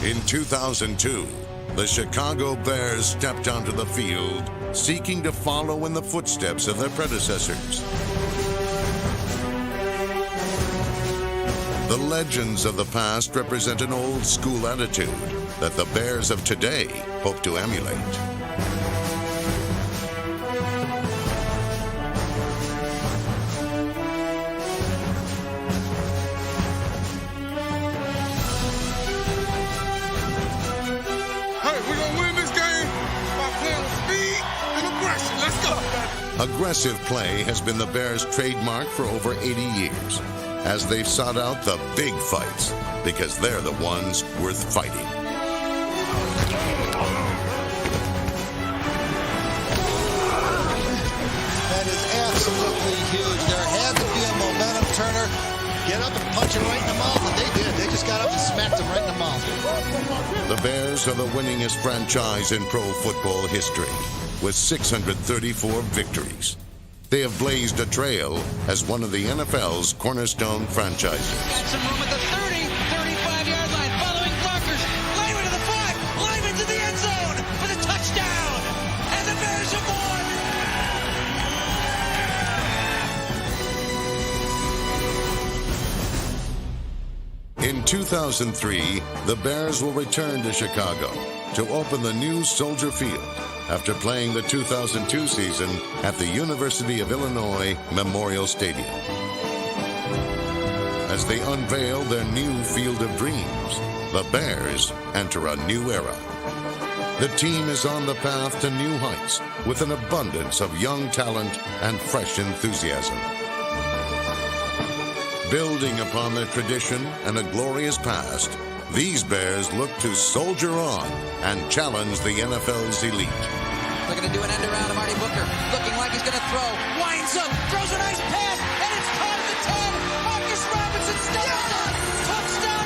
In 2002, the Chicago Bears stepped onto the field, seeking to follow in the footsteps of their predecessors. The legends of the past represent an old-school attitude that the Bears of today hope to emulate. Aggressive play has been the Bears' trademark for over 80 years, as they've sought out the big fights, because they're the ones worth fighting. That is absolutely huge. There had to be a momentum turner. Get up and punch him right in the mouth, and they did. They just got up and smacked him right in the mouth. The Bears are the winningest franchise in pro football history, with 634 victories. They have blazed a trail as one of the NFL's cornerstone franchises. Got some room at the 30, 35-yard line, following blockers. Lyman to the 5, Lyman to the end zone for the touchdown. And the Bears have won. In 2003, the Bears will return to Chicago to open the new Soldier Field, after playing the 2002 season at the University of Illinois Memorial Stadium. As they unveil their new Field of Dreams, the Bears enter a new era. The team is on the path to new heights with an abundance of young talent and fresh enthusiasm. Building upon their tradition and a glorious past, these Bears look to soldier on and challenge the NFL's elite. Looking to do an end around of Marty Booker. Looking like he's going to throw. Winds up. Throws a nice pass. And it's caught at the 10. Touchdown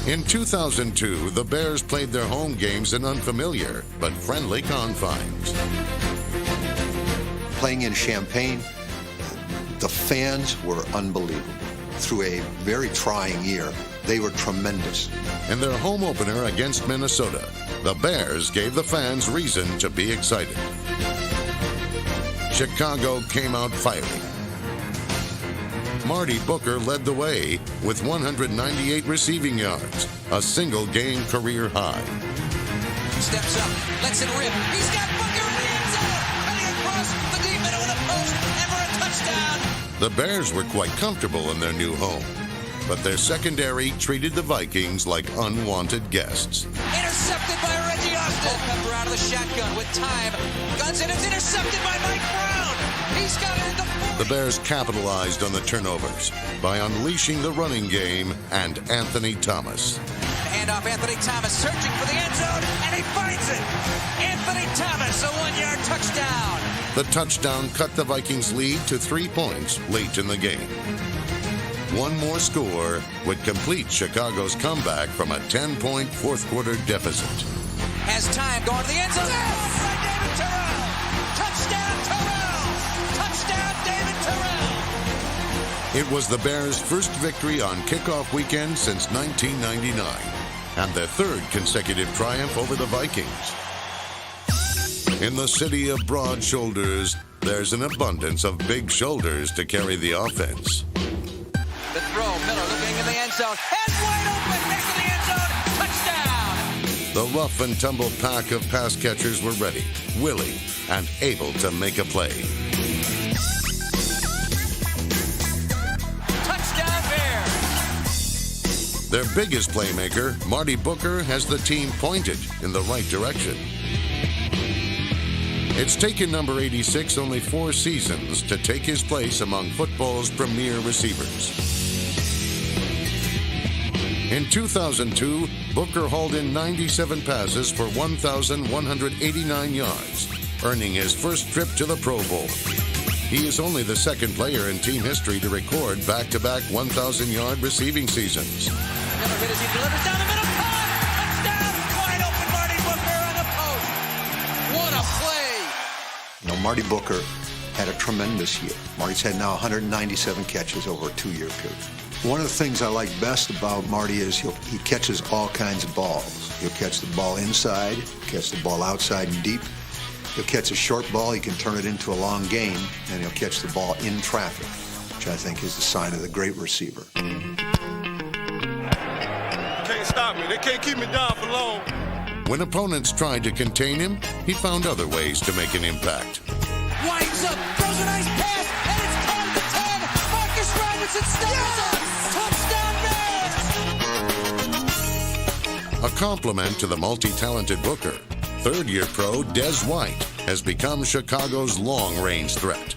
Bears. In 2002, the Bears played their home games in unfamiliar but friendly confines. Playing in Champaign, the fans were unbelievable. Through a very trying year, they were tremendous. In their home opener against Minnesota, the Bears gave the fans reason to be excited. Chicago came out firing. Marty Booker led the way with 198 receiving yards, a single-game career high. Steps up, lets it rip. He's got Booker in the end zone. Cutting across the deep middle of the post, and for a touchdown. The Bears were quite comfortable in their new home, but their secondary treated the Vikings like unwanted guests. Intercepted by Reggie Austin. Culpepper out of the shotgun with time. Guns in, it's intercepted by Mike Brown. He's got it at the 40. The Bears capitalized on the turnovers by unleashing the running game and Anthony Thomas. Handoff, Anthony Thomas searching for the end zone, and he finds it. Anthony Thomas, a 1-yard touchdown. The touchdown cut the Vikings' lead to 3 points late in the game. One more score would complete Chicago's comeback from a 10-point fourth-quarter deficit. Has time going to the end zone. Yes! By David Terrell. Touchdown Terrell. Touchdown David Terrell. It was the Bears' first victory on kickoff weekend since 1999, and their third consecutive triumph over the Vikings. In the city of broad shoulders, there's an abundance of big shoulders to carry the offense. The throw, Miller looking in the end zone. Head wide open, back to the end zone. Touchdown! The rough and tumble pack of pass catchers were ready, willing, and able to make a play. Touchdown Bears! Their biggest playmaker, Marty Booker, has the team pointed in the right direction. It's taken number 86 only 4 seasons to take his place among football's premier receivers. In 2002, Booker hauled in 97 passes for 1,189 yards, earning his first trip to the Pro Bowl. He is only the second player in team history to record back-to-back 1,000-yard receiving seasons. Miller hit as he delivers down the middle. Touchdown! Wide open Marty Booker on the post. What a play! You know, Marty Booker had a tremendous year. Marty's had now 197 catches over a 2-year period. One of the things I like best about Marty is he catches all kinds of balls. He'll catch the ball inside, catch the ball outside and deep. He'll catch a short ball, he can turn it into a long game, and he'll catch the ball in traffic, which I think is the sign of the great receiver. Can't stop me. They can't keep me down for long. When opponents tried to contain him, he found other ways to make an impact. Winds up, throws a nice pass, and it's caught at the 10. Marcus Robinson steps up. Touchdown, Bears! A compliment to the multi-talented Booker, third-year pro Des White has become Chicago's long-range threat.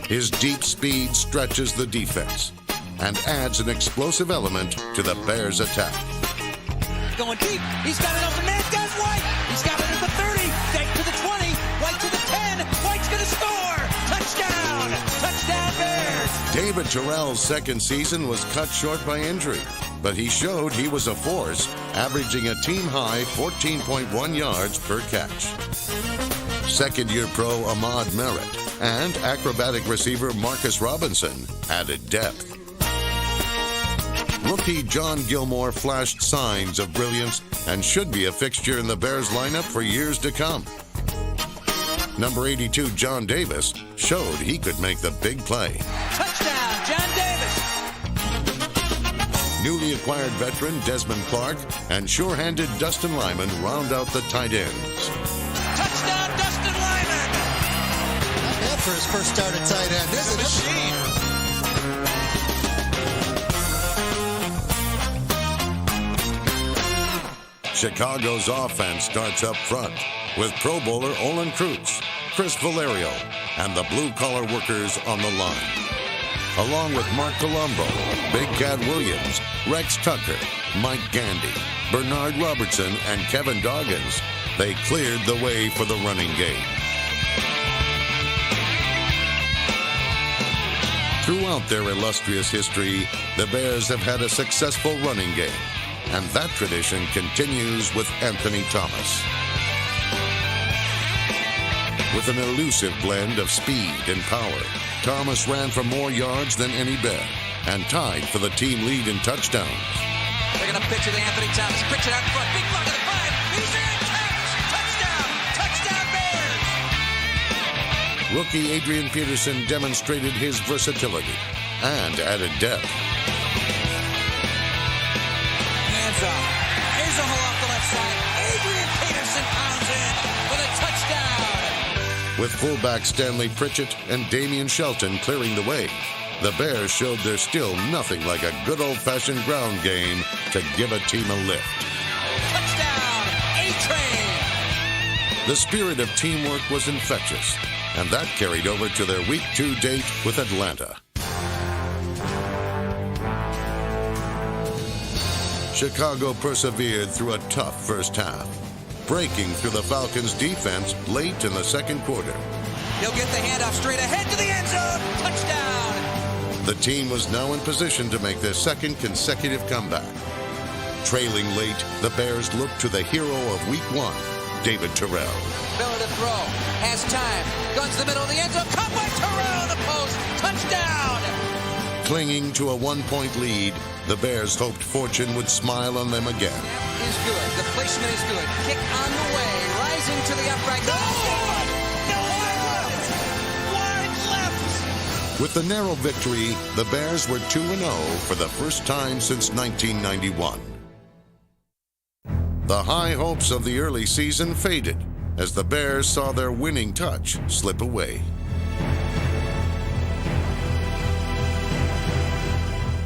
His deep speed stretches the defense and adds an explosive element to the Bears' attack. Going deep, he's got it up and man, Des White! He's got it at the 30, Dake to the 20, White to the 10, White's gonna score! Touchdown! Touchdown, Bears! David Terrell's second season was cut short by injury, but he showed he was a force, averaging a team-high 14.1 yards per catch. Second-year pro Ahmad Merritt and acrobatic receiver Marcus Robinson added depth. Rookie John Gilmore flashed signs of brilliance and should be a fixture in the Bears lineup for years to come. Number 82, John Davis, showed he could make the big play. Touchdown, John Davis! Newly acquired veteran Desmond Clark and sure-handed Dustin Lyman round out the tight ends. Touchdown, Dustin Lyman! Not bad for his first start at tight end. This is a machine! Chicago's offense starts up front with Pro Bowler Olin Kreutz, Chris Valerio, and the blue-collar workers on the line. Along with Mark Colombo, Big Cat Williams, Rex Tucker, Mike Gandy, Bernard Robertson, and Kevin Doggins, they cleared the way for the running game. Throughout their illustrious history, the Bears have had a successful running game, and that tradition continues with Anthony Thomas. With an elusive blend of speed and power, Thomas ran for more yards than any Bear and tied for the team lead in touchdowns. They're going to pitch it to Anthony Thomas. Pitch it out front. Big block at the 5. He's in. Touchdown. Touchdown, Bears. Rookie Adrian Peterson demonstrated his versatility and added depth. Hands up. Here's a hole off the left side. Adrian Peterson pounds in for the touchdown. With fullback Stanley Pritchett and Damian Shelton clearing the way, the Bears showed there's still nothing like a good old-fashioned ground game to give a team a lift. Touchdown, A-Train! The spirit of teamwork was infectious, and that carried over to their Week 2 date with Atlanta. Chicago persevered through a tough first half, breaking through the Falcons' defense late in the second quarter. He'll get the handoff straight ahead to the end zone. Touchdown! The team was now in position to make their second consecutive comeback. Trailing late, the Bears looked to the hero of Week 1, David Terrell. Miller to throw. Has time. Guns the middle of the end zone. Caught by Terrell in the post. Touchdown! Clinging to a 1-point lead, the Bears hoped fortune would smile on them again. Is good. The placement is good. Kick on the way. Rising to the upright. No! Wide left! With the narrow victory, the Bears were 2-0 for the first time since 1991. The high hopes of the early season faded as the Bears saw their winning touch slip away.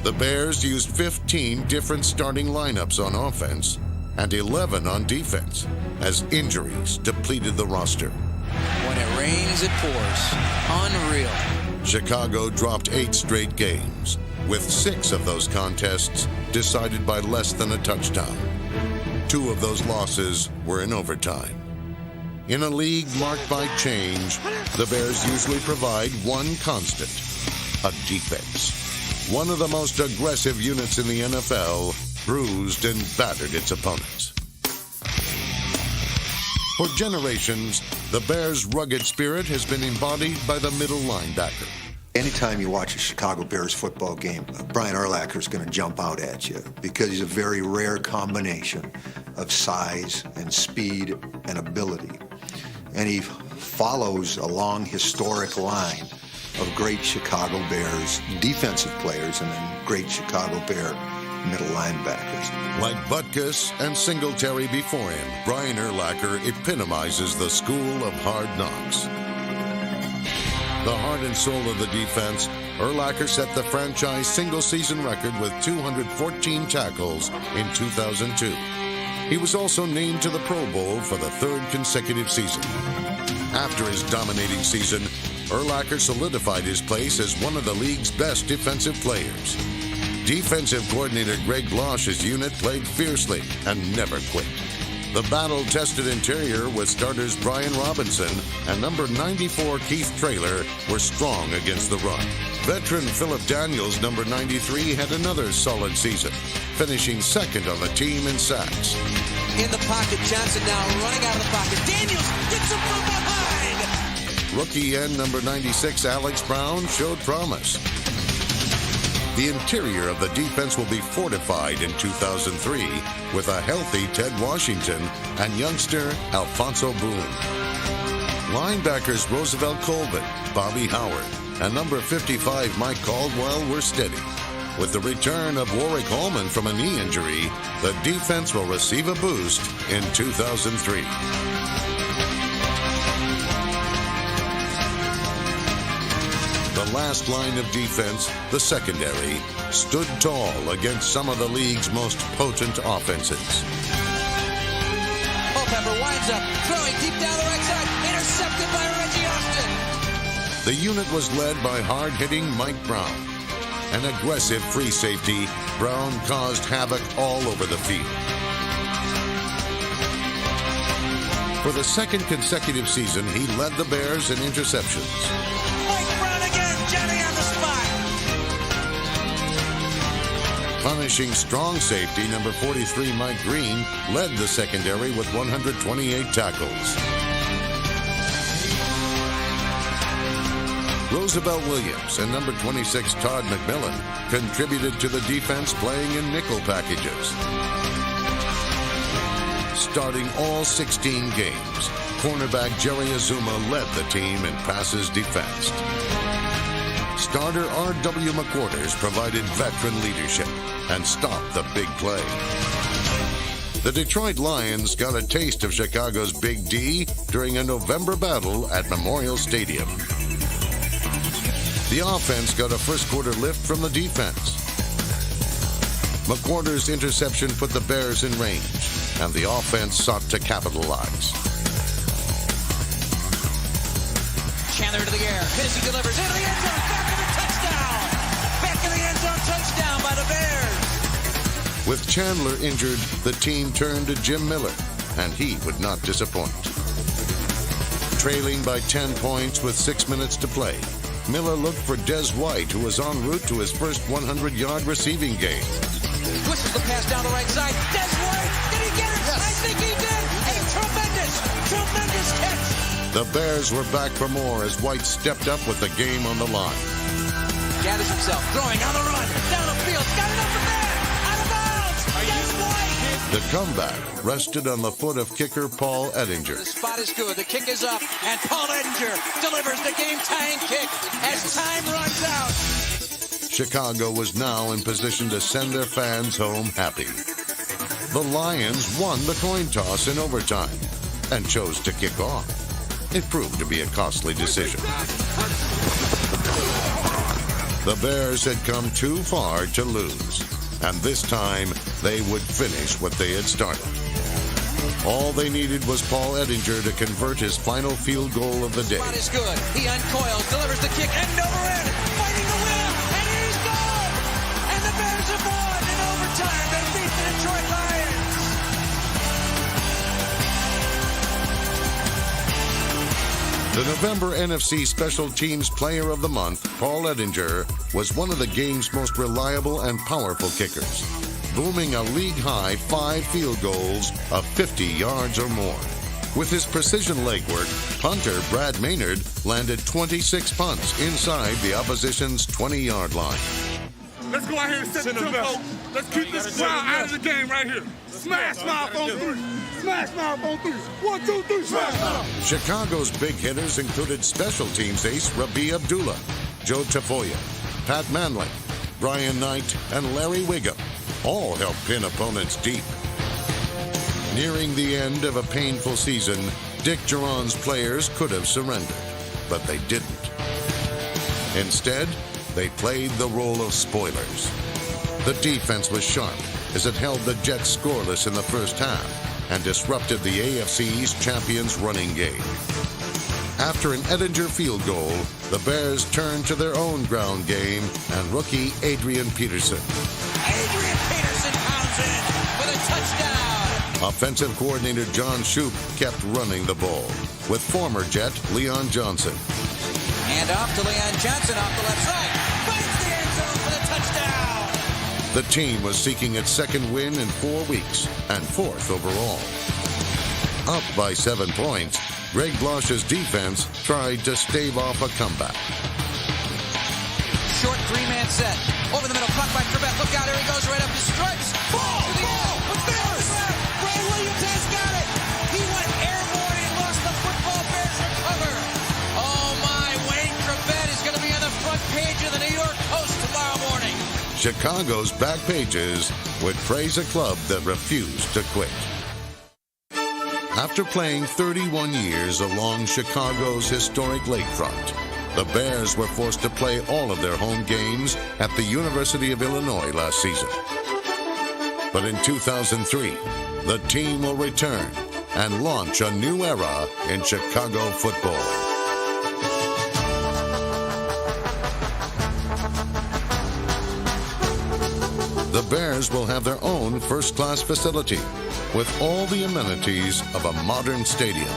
The Bears used 15 different starting lineups on offense and 11 on defense as injuries depleted the roster. When it rains, it pours. Unreal. Chicago dropped 8 straight games, with 6 of those contests decided by less than a touchdown. 2 of those losses were in overtime. In a league marked by change, the Bears usually provide one constant: a defense. One of the most aggressive units in the NFL bruised and battered its opponents. For generations, the Bears' rugged spirit has been embodied by the middle linebacker. Anytime you watch a Chicago Bears football game, Brian Urlacher is going to jump out at you because he's a very rare combination of size and speed and ability. And he follows a long historic line of great Chicago Bears defensive players and then great Chicago Bear middle linebackers. Like Butkus and Singletary before him, Brian Urlacher epitomizes the school of hard knocks. The heart and soul of the defense, Urlacher set the franchise single-season record with 214 tackles in 2002. He was also named to the Pro Bowl for the third consecutive season. After his dominating season, Urlacher solidified his place as one of the league's best defensive players. Defensive coordinator Greg Blosch's unit played fiercely and never quit. The battle-tested interior with starters Brian Robinson and number 94 Keith Traylor were strong against the run. Veteran Philip Daniels, number 93, had another solid season, finishing second on the team in sacks. In the pocket, Johnson now running out of the pocket. Daniels gets him from behind. Rookie end number 96 Alex Brown showed promise. The interior of the defense will be fortified in 2003 with a healthy Ted Washington and youngster Alfonso Boone. Linebackers Roosevelt Colvin, Bobby Howard, and number 55 Mike Caldwell were steady. With the return of Warwick Holman from a knee injury, the defense will receive a boost in 2003. The last line of defense, the secondary, stood tall against some of the league's most potent offenses. Culpepper winds up, throwing deep down the right side, intercepted by Reggie Austin. The unit was led by hard-hitting Mike Brown. An aggressive free safety, Brown caused havoc all over the field. For the second consecutive season, he led the Bears in interceptions. Johnny on the spot. Punishing strong safety, number 43 Mike Green led the secondary with 128 tackles. Roosevelt Williams and number 26 Todd McMillan contributed to the defense playing in nickel packages. Starting all 16 games, cornerback Jerry Azuma led the team in passes defensed. Starter R.W. McQuarters provided veteran leadership and stopped the big play. The Detroit Lions got a taste of Chicago's Big D during a November battle at Memorial Stadium. The offense got a first-quarter lift from the defense. McQuarters' interception put the Bears in range, and the offense sought to capitalize. Chandler to the air. Hissey delivers into the end zone. Back in the touchdown. Back in the end zone. Touchdown by the Bears. With Chandler injured, the team turned to Jim Miller, and he would not disappoint. Trailing by 10 points with 6 minutes to play, Miller looked for Des White, who was en route to his first 100-yard receiving game. Pushes the pass down the right side. Des White. Did he get it? Yes. I think he did. A tremendous catch. The Bears were back for more as White stepped up with the game on the line. Gathers himself, throwing on the run, down the field, got it up the back, out of bounds, Des White! The comeback rested on the foot of kicker Paul Ettinger. The spot is good, the kick is up, and Paul Ettinger delivers the game-tying kick as time runs out. Chicago was now in position to send their fans home happy. The Lions won the coin toss in overtime and chose to kick off. It proved to be a costly decision. The Bears had come too far to lose, and this time they would finish what they had started. All they needed was Paul Ettinger to convert his final field goal of the day. Spot is good. He uncoils, delivers the kick, and over in, fighting the win, and he's gone! And the Bears have won in overtime to beat the Detroit Lions. The November NFC Special Teams Player of the Month, Paul Ettinger, was one of the game's most reliable and powerful kickers, booming a league-high 5 field goals of 50 yards or more. With his precision legwork, punter Brad Maynard landed 26 punts inside the opposition's 20-yard line. Let's go out here and set the tempo. Let's keep this crowd out of the game right here. Smash mouth on three. Smash mouth on three. 1, 2, 3, smash mouth. Chicago's big hitters included special teams ace Rabi Abdullah, Joe Tafoya, Pat Manley, Brian Knight, and Larry Wiggum. All helped pin opponents deep. Nearing the end of a painful season, Dick Duran's players could have surrendered, but they didn't. Instead, they played the role of spoilers. The defense was sharp as it held the Jets scoreless in the first half and disrupted the AFC's champions' running game. After an Edinger field goal, the Bears turned to their own ground game and rookie Adrian Peterson. Adrian Peterson pounds in for the touchdown. Offensive coordinator John Shoup kept running the ball with former Jet Leon Johnson. Hand off to Leon Johnson off the left side. Finds the end zone for the touchdown. The team was seeking its second win in 4 weeks and fourth overall. Up by 7 points, Greg Blosch's defense tried to stave off a comeback. Short three-man set. Over the middle, caught by Trebek. Look out, here he goes right up the stripes. Ball! But Bears! Ray Williams has got it. He went airborne and lost the football. Bears recover. Oh my, Wayne Trebek is going to be on the front page of the New York Post tomorrow morning. Chicago's back pages would praise a club that refused to quit. After playing 31 years along Chicago's historic lakefront, the Bears were forced to play all of their home games at the University of Illinois last season. But in 2003, the team will return and launch a new era in Chicago football. The Bears will have their own first-class facility with all the amenities of a modern stadium.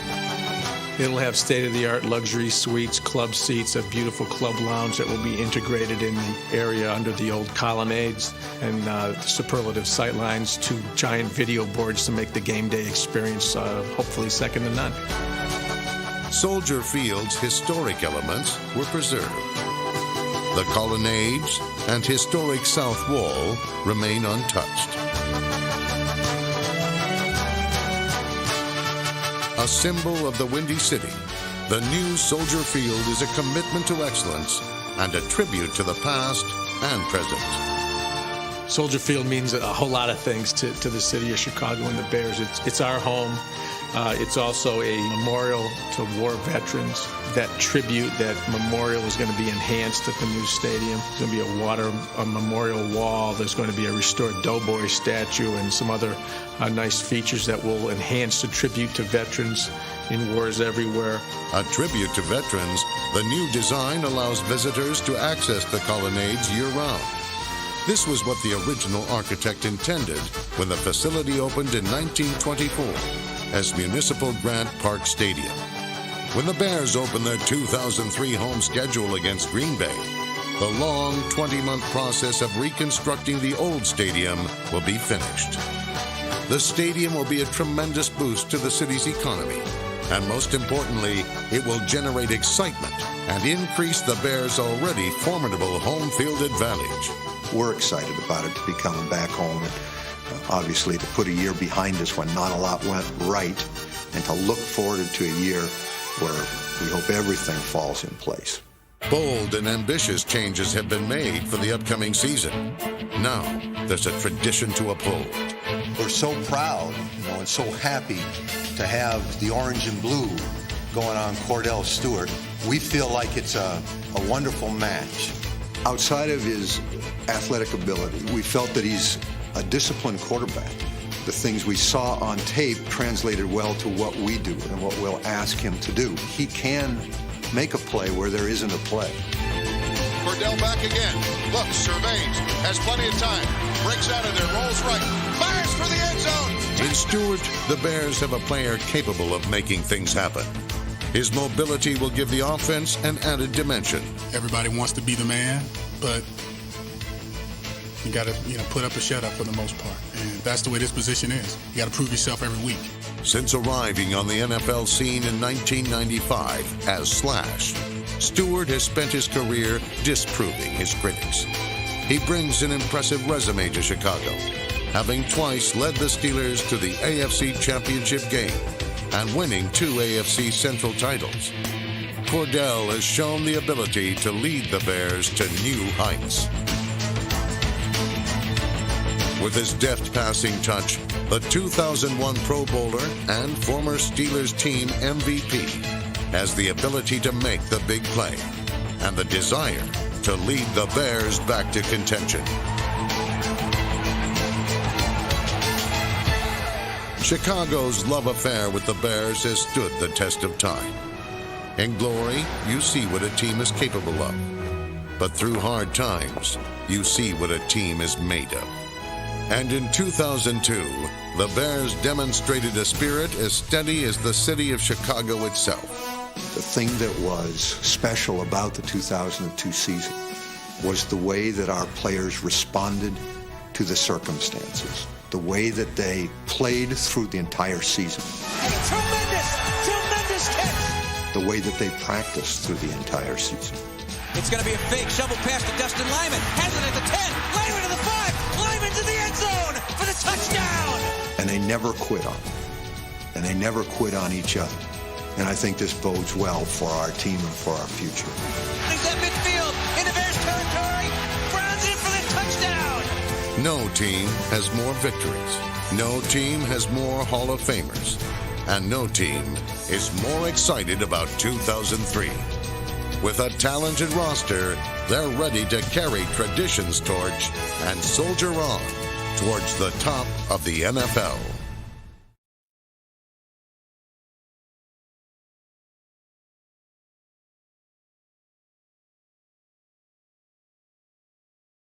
It'll have state-of-the-art luxury suites, club seats, a beautiful club lounge that will be integrated in the area under the old colonnades, and superlative sightlines, 2 giant video boards to make the game day experience hopefully second to none. Soldier Field's historic elements were preserved. The colonnades and historic south wall remain untouched. A symbol of the Windy City, the new Soldier Field is a commitment to excellence and a tribute to the past and present. Soldier Field means a whole lot of things to the city of Chicago and the Bears. It's our home. It's also a memorial to war veterans. That tribute, that memorial is going to be enhanced at the new stadium. There's going to be a memorial wall. There's going to be a restored Doughboy statue and some other nice features that will enhance the tribute to veterans in wars everywhere. A tribute to veterans, the new design allows visitors to access the colonnades year-round. This was what the original architect intended when the facility opened in 1924 as Municipal Grant Park Stadium. When the Bears opened their 2003 home schedule against Green Bay, the long 20-month process of reconstructing the old stadium will be finished. The stadium will be a tremendous boost to the city's economy, and most importantly, it will generate excitement and increase the Bears' already formidable home field advantage. We're excited about it to be coming back home, and obviously to put a year behind us when not a lot went right, and to look forward to a year where we hope everything falls in place. Bold and ambitious changes have been made for the upcoming season. Now, there's a tradition to uphold. We're so proud, and so happy to have the orange and blue going on Cordell Stewart. We feel like it's a wonderful match. Outside of his athletic ability, we felt that he's a disciplined quarterback. The things we saw on tape translated well to what we do and what we'll ask him to do. He can make a play where there isn't a play. Cordell back again. Look, surveys, has plenty of time. Breaks out of there, rolls right, fires for the end zone. In Stewart, the Bears have a player capable of making things happen. His mobility will give the offense an added dimension. Everybody wants to be the man, but you got to, put up or shut up for the most part. And that's the way this position is. You got to prove yourself every week. Since arriving on the NFL scene in 1995 as Slash, Stewart has spent his career disproving his critics. He brings an impressive resume to Chicago, having twice led the Steelers to the AFC Championship game and winning 2 AFC Central titles. Cordell has shown the ability to lead the Bears to new heights. With his deft passing touch, the 2001 Pro Bowler and former Steelers team MVP has the ability to make the big play and the desire to lead the Bears back to contention. Chicago's love affair with the Bears has stood the test of time. In glory, you see what a team is capable of. But through hard times, you see what a team is made of. And in 2002, the Bears demonstrated a spirit as steady as the city of Chicago itself. The thing that was special about the 2002 season was the way that our players responded to the circumstances, the way that they played through the entire season. And a tremendous catch! The way that they practiced through the entire season. It's going to be a fake shovel pass to Dustin Lyman. Has it at the 10. Lyman to the 5. Lyman to the end zone for the touchdown. And they never quit on it. And they never quit on each other. And I think this bodes well for our team and for our future. He's at midfield in the Bears territory. Brown's in for the touchdown. No team has more victories. No team has more Hall of Famers. And no team is more excited about 2003. With a talented roster, they're ready to carry tradition's torch and soldier on towards the top of the NFL.